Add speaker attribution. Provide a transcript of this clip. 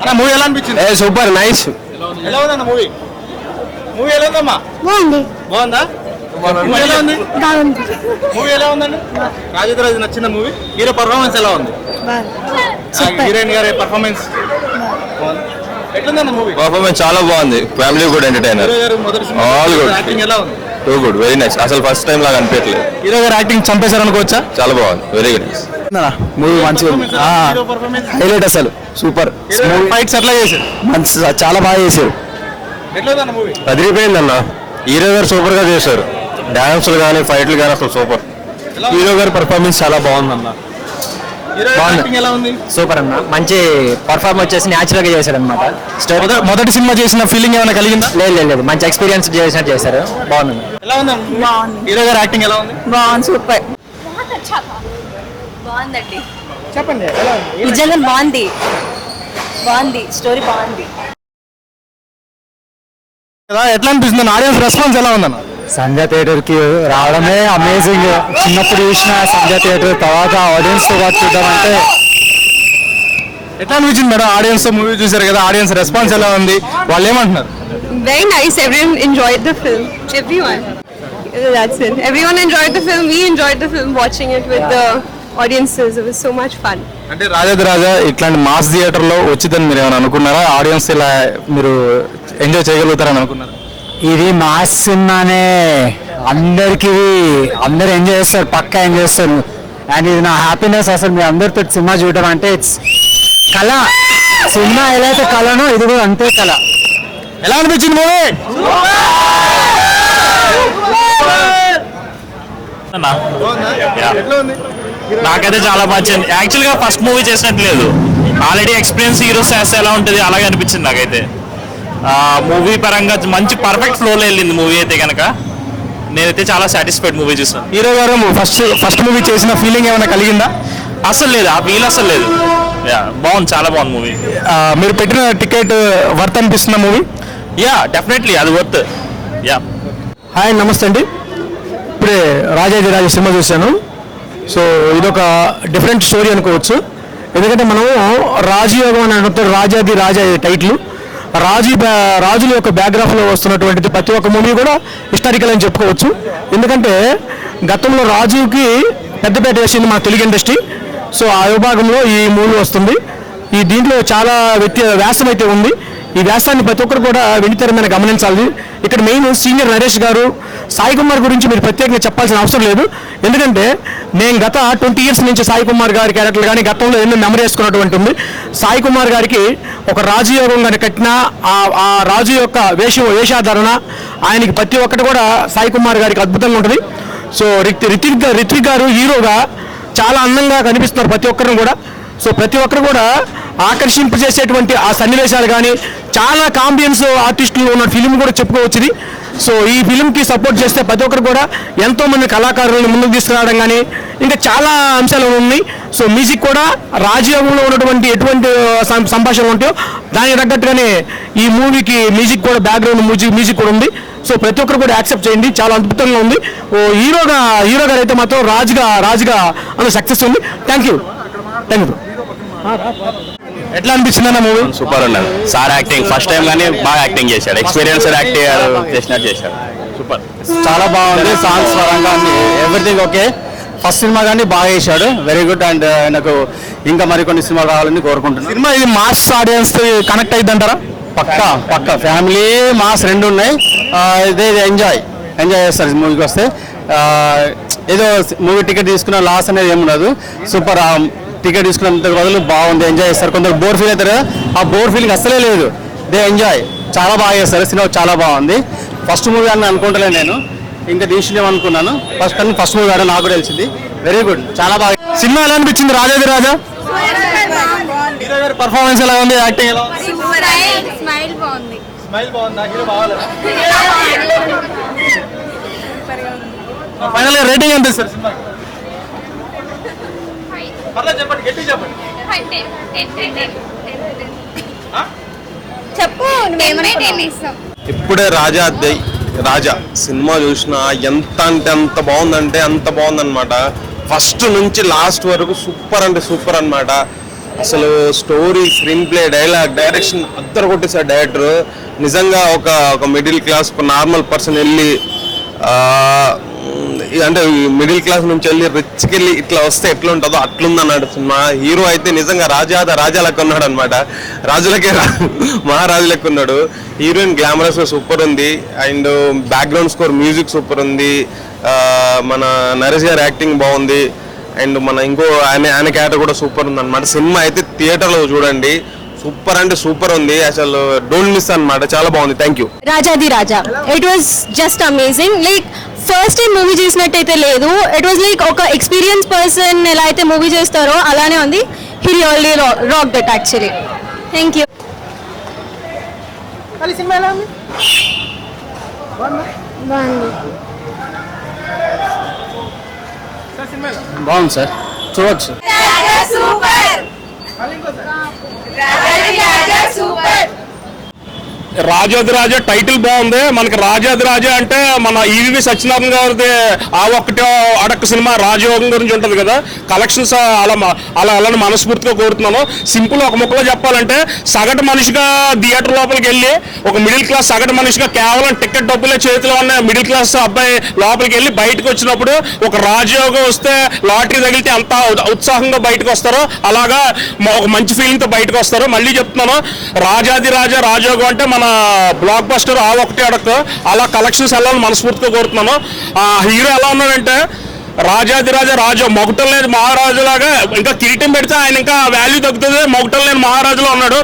Speaker 1: అన్న మూవీ ఎలా అనిపించింది?
Speaker 2: Super nice.
Speaker 1: ఎలా ఉందన్న మూవీ? మూవీ ఎలా ఉందమ్మా? బాగుందా? మూవీ ఎలా ఉంది? మూవీ ఎలా ఉందండి? రాజేంద్ర నచ్చిన మూవీ. హీరో పర్ఫార్మెన్స్ ఎలా ఉంది? హీరోయిన్ గారి పర్ఫార్మెన్స్ ఎట్లుందన్న మూవీ?
Speaker 2: పర్ఫార్మెన్స్ చాలా బాగుంది. Family good entertainer.
Speaker 1: హీరో గారు మొదటి
Speaker 2: ఆల్ గుడ్.
Speaker 1: యాక్టింగ్ ఎలా ఉంది?
Speaker 2: Too good, very nice. అసలు ఫస్ట్ టైం లాగా అనిపించలేదు.
Speaker 1: హీరో గారు యాక్టింగ్ చంపేశారు అనుకోవచ్చా?
Speaker 2: చాలా బాగుంది, వెరీ గుడ్.
Speaker 3: మూవీ మంచిగా ఉంది. హైలైట్ అసలు సూపర్.
Speaker 1: ఫైట్స్ ఎట్లా చేశారు?
Speaker 3: మంచి చాలా బాగా చేశారు.
Speaker 1: ఎట్లుందన్న మూవీ?
Speaker 2: అదిరిపోయిందన్న. హీరో గారు సూపర్ గా చేశారు. డాన్సులు కానీ ఫైట్లు కానీ అసలు సూపర్.
Speaker 3: హీరో గారి పర్ఫార్మెన్స్ చాలా బాగుందన్న.
Speaker 1: హీరో యాక్టింగ్ ఎలా ఉంది?
Speaker 3: సూపర్ అన్న. మంచి పర్ఫార్మెన్స్ వచ్చేసి న్యాచురల్ గా చేశాడు అనమాట. స్టోరీ
Speaker 1: మొదటి సినిమా చేసిన ఫీలింగ్ ఏమైనా కలిగిందా?
Speaker 3: లేదు మంచి ఎక్స్పీరియన్స్ చేసినట్టు చేశారు. బాగుంది.
Speaker 1: ఎలా ఉందండి? హీరో గారి యాక్టింగ్ ఎలా ఉంది?
Speaker 4: బాగుంది, సూపర్. బాగుందండి. చెప్పండి నిజంగా బాగుంది స్టోరీ బాగుంది.
Speaker 1: ఎట్లా అనిపిస్తుంది? ఆడియన్స్ రెస్పాన్స్ ఎలా ఉందన్న?
Speaker 3: సంధ్య థియేటర్ కి రావడమే అమేజింగ్. చిన్నప్పుడు చూసిన సంధ్య థియేటర్, తర్వాత ఆడియన్స్ తో పాటు చూద్దామంటే
Speaker 1: ఎట్లా అనిపించింది మేడం? ఆడియన్స్ తో మూవీ చూసారు కదా, ఆడియన్స్ రెస్పాన్స్ ఎలా ఉంది? వాళ్ళు ఏమంటున్నారు?
Speaker 4: Very nice. Everyone enjoyed the film. Everyone. That's it. Everyone enjoyed the film. We enjoyed the film watching it with the audiences. It was so much fun.
Speaker 1: అంటే రాజా ఇట్లాంటి mass theatre లో వచ్చిందని మీరు ఏమైనా అనుకున్నారా? ఆడియన్స్ ఇలా మీరు ఎంజాయ్ చేయగలుగుతారని అనుకున్నారా?
Speaker 3: ఇది మాస్ సినిమానే. అందరికి అందరు ఎంజాయ్ చేస్తారు, పక్కా ఎంజాయ్ చేస్తారు. అండ్ ఇది నా హ్యాపీనెస్. అసలు మీ అందరితో సినిమా చూడడం అంటే ఇట్స్ కళ. సినిమా ఎలా అయితే కళనో ఇది కూడా అంతే కళ.
Speaker 1: ఎలా అనిపించింది మూవీ?
Speaker 5: నాకైతే చాలా నచ్చింది. యాక్చువల్గా ఫస్ట్ మూవీ చేసినట్టు లేదు, ఆల్రెడీ ఎక్స్పీరియన్స్ హీరోస్ చేస్తే ఎలా ఉంటుంది అలాగే అనిపించింది నాకైతే. మూవీ పరంగా మంచి పర్ఫెక్ట్ ఫ్లోలో వెళ్ళింది మూవీ అయితే కనుక. నేనైతే చాలా సాటిస్ఫైడ్ మూవీ చూసాను.
Speaker 1: హీరో గారు ఫస్ట్ మూవీ చేసిన ఫీలింగ్ ఏమైనా కలిగిందా?
Speaker 5: అసలు లేదు, ఆ ఫీల్ అసలు లేదు. బాగుంది, చాలా బాగుంది మూవీ.
Speaker 1: మీరు పెట్టిన టికెట్ వర్త్ అనిపిస్తున్న మూవీ?
Speaker 5: డెఫినెట్లీ అది వర్త్.
Speaker 3: హాయ్, నమస్తే అండి. ఇప్పుడే రాజా సినిమా చూశాను. సో ఇదొక డిఫరెంట్ స్టోరీ అనుకోవచ్చు. ఎందుకంటే మనం రాజయోగం అని అనుకుంటారు. రాజా టైటిల్. రాజుల యొక్క బ్యాక్గ్రౌండ్లో వస్తున్నటువంటిది ప్రతి ఒక్క మూవీ కూడా హిస్టారికల్ అని చెప్పుకోవచ్చు. ఎందుకంటే గతంలో రాజుకి పెద్దపేట వేసింది మన తెలుగు ఇండస్ట్రీ. సో ఆ విభాగంలో ఈ మూవీ వస్తుంది. దీంట్లో చాలా వ్యాసం అయితే ఉంది. ఈ వ్యాసాన్ని ప్రతి ఒక్కరు కూడా వెండితెరమైన గమనించాలి. ఇక్కడ మెయిన్ సీనియర్ నరేష్ గారు, సాయి కుమార్ గురించి మీరు ప్రత్యేకంగా చెప్పాల్సిన అవసరం లేదు. ఎందుకంటే నేను గత 20 years నుంచి సాయి కుమార్ గారి క్యారెక్టర్ కానీ గతంలో ఎన్నో మెమరీ వేసుకున్నటువంటి ఉంది. సాయి కుమార్ గారికి ఒక రాజయోగం కానీ కట్టిన ఆ రాజు యొక్క వేషాధారణ ఆయనకి ప్రతి ఒక్కటి కూడా సాయి కుమార్ గారికి అద్భుతంగా ఉంటుంది. సో రిత్విక్ గారు హీరోగా చాలా అందంగా కనిపిస్తున్నారు ప్రతి ఒక్కరిని కూడా. సో ప్రతి ఒక్కరు కూడా ఆకర్షింపజేసేటువంటి ఆ సన్నివేశాలు కానీ చాలా కాంబియన్స్ ఆర్టిస్టులు ఉన్న ఫిలిం కూడా చెప్పుకోవచ్చు. సో ఈ ఫిలింకి సపోర్ట్ చేస్తే ప్రతి ఒక్కరు కూడా ఎంతోమంది కళాకారులను ముందుకు తీసుకురావడం కానీ ఇంకా చాలా అంశాలు ఉన్నాయి. సో మ్యూజిక్ కూడా రాజయోగంలో ఉన్నటువంటి ఎటువంటి సంభాషణలు ఉంటాయో దానికి తగ్గట్టుగానే ఈ మూవీకి మ్యూజిక్ కూడా బ్యాక్గ్రౌండ్ మ్యూజిక్ కూడా ఉంది. సో ప్రతి ఒక్కరు కూడా యాక్సెప్ట్ చేయండి, చాలా అద్భుతంగా ఉంది. హీరో గారు అయితే మాత్రం రాజుగా అన్న సక్సెస్ ఉంది. Thank you.
Speaker 1: ఎట్లా అనిపించింది అన్న మూవీ?
Speaker 2: సూపర్ అన్నారు. సార్ యాక్టింగ్ ఫస్ట్ టైం కానీ బాగా యాక్టింగ్ చేశాడు. ఎక్స్పీరియన్స్ యాక్టింగ్ చేసినట్టు చేశాడు. సూపర్,
Speaker 3: చాలా బాగుంది. సాంగ్స్ పరంగా ఎవ్రీథింగ్ ఓకే. ఫస్ట్ సినిమా కానీ బాగా చేశాడు, వెరీ గుడ్. అండ్ నాకు ఇంకా మరికొన్ని సినిమాలు రావాలని కోరుకుంటున్నాను.
Speaker 1: సినిమా ఇది మాస్ ఆడియన్స్ కనెక్ట్ అయ్యింది అంటారా?
Speaker 3: పక్కా ఫ్యామిలీ మాస్ రెండు ఉన్నాయి. ఇదే ఎంజాయ్ చేస్తారు మూవీకి వస్తే. ఏదో మూవీ టికెట్ తీసుకున్న లాస్ అనేది ఏముండదు. సూపర్. టికెట్ తీసుకున్నంత బదులు బాగుంది, ఎంజాయ్ చేస్తారు. కొందరు బోర్ ఫీల్ అవుతారు, ఆ బోర్ ఫీలింగ్ అస్సలే లేదు. దే ఎంజాయ్, చాలా బాగా చేస్తారు. సినిమా చాలా బాగుంది. ఫస్ట్ మూవీ అని అనుకుంటలే నేను, ఇంకా తీసినేమో అనుకున్నాను. ఫస్ట్ మూవీ ఆడ నాకు తెలిసింది. వెరీ గుడ్, చాలా బాగా.
Speaker 1: సినిమా ఎలా అనిపించింది? రాజా పర్ఫార్మెన్స్ ఎలా ఉంది? యాక్టింగ్ ఎలా ఉంది?
Speaker 4: స్మైల్ బాగుంది.
Speaker 1: స్మైల్ బాగుందా? హీరో బాగాలేదా? ఫైనల్ గా రేటింగ్ ఎంత ఇస్తారు సినిమా? చెప్పండి, గట్టి చెప్పండి.
Speaker 4: చెప్పు.
Speaker 2: ఇప్పుడే రాజా సినిమా చూసిన ఎంత అంటే అంత బాగుందంటే అంత బాగుందన్నమాట. ఫస్ట్ నుంచి లాస్ట్ వరకు సూపర్ అంటే సూపర్ అన్నమాట.
Speaker 6: అసలు story, screen play, dialogue, direction అందరు కొట్టేశారు డైరెక్టర్. నిజంగా ఒక మిడిల్ క్లాస్, ఒక నార్మల్ పర్సన్ వెళ్ళి అంటే మిడిల్ క్లాస్ నుంచి వెళ్ళి రిచ్కి వెళ్ళి ఇట్లా వస్తే ఎట్లా ఉంటుందో అట్లుందన్నాడు సినిమా. హీరో అయితే నిజంగా రాజా లెక్క ఉన్నాడు అనమాట. రాజులకే మహారాజు లెక్క ఉన్నాడు. హీరోయిన్ గ్లామరస్ సూపర్ ఉంది. And background score, music super ఉంది. మన నరేష్ గారి యాక్టింగ్ బాగుంది. అండ్ మన ఇంకో ఆయన క్యారెక్టర్ కూడా సూపర్ ఉంది అనమాట. సినిమా అయితే థియేటర్లో చూడండి, సూపర్ అంటే సూపర్ ఉంది. అసలు డోంట్ మిస్ అన్నమాట, చాలా బాగుంది. Thank you.
Speaker 4: Rajadhi Raja, it was just amazing. Like first time movie చేసినట్టయితే లేదు, ఇట్ వాస్ లైక్ ఒక ఎక్స్పీరియన్స్ పర్సన్ ఎలా అయితే మూవీ చేస్తారో అలానే ఉంది. He really rock that actually. Thank you.
Speaker 3: బాగుంది సార్, చూడొచ్చు.
Speaker 5: రాజాది రాజా టైటిల్ బాగుంది. మనకి రాజాది రాజా అంటే మన ఈవి సత్యనారాయణ గారిది ఆ ఒక్కటే అడక్క సినిమా రాజయోగం గురించి ఉంటుంది కదా. కలెక్షన్స్ అలా మనస్ఫూర్తిగా కోరుతున్నాను. సింపుల్ ఒక ముక్కలో చెప్పాలంటే, సగటు మనిషిగా థియేటర్ లోపలికి వెళ్ళి ఒక మిడిల్ క్లాస్ సగటు మనిషిగా కేవలం టికెట్ డబ్బులే చేతిలో ఉన్న మిడిల్ క్లాస్ అబ్బాయి లోపలికి వెళ్ళి బయటకు వచ్చినప్పుడు ఒక రాజయోగం వస్తే, లాటరీ తగిలితే ఎంత ఉత్సాహంగా బయటకు వస్తారో అలాగా ఒక మంచి ఫీలింగ్తో బయటకు వస్తారు. మళ్ళీ చెప్తున్నాను, రాజాది రాజా రాజయోగం అంటే మన బ్లాక్ బస్టర్ ఆ ఒకటి అడక్క అలా కలెక్షన్స్ వెళ్ళాలని మనస్ఫూర్తిగా కోరుతున్నాను. ఆ హీరో ఎలా ఉన్నాడంటే రాజాది రాజా మొగటం లేని మహారాజు లాగా, ఇంకా కిరీటం పెడితే ఆయన ఇంకా వాల్యూ తగ్గుతుంది, మొగటం లేని మహారాజులో ఉన్నాడు.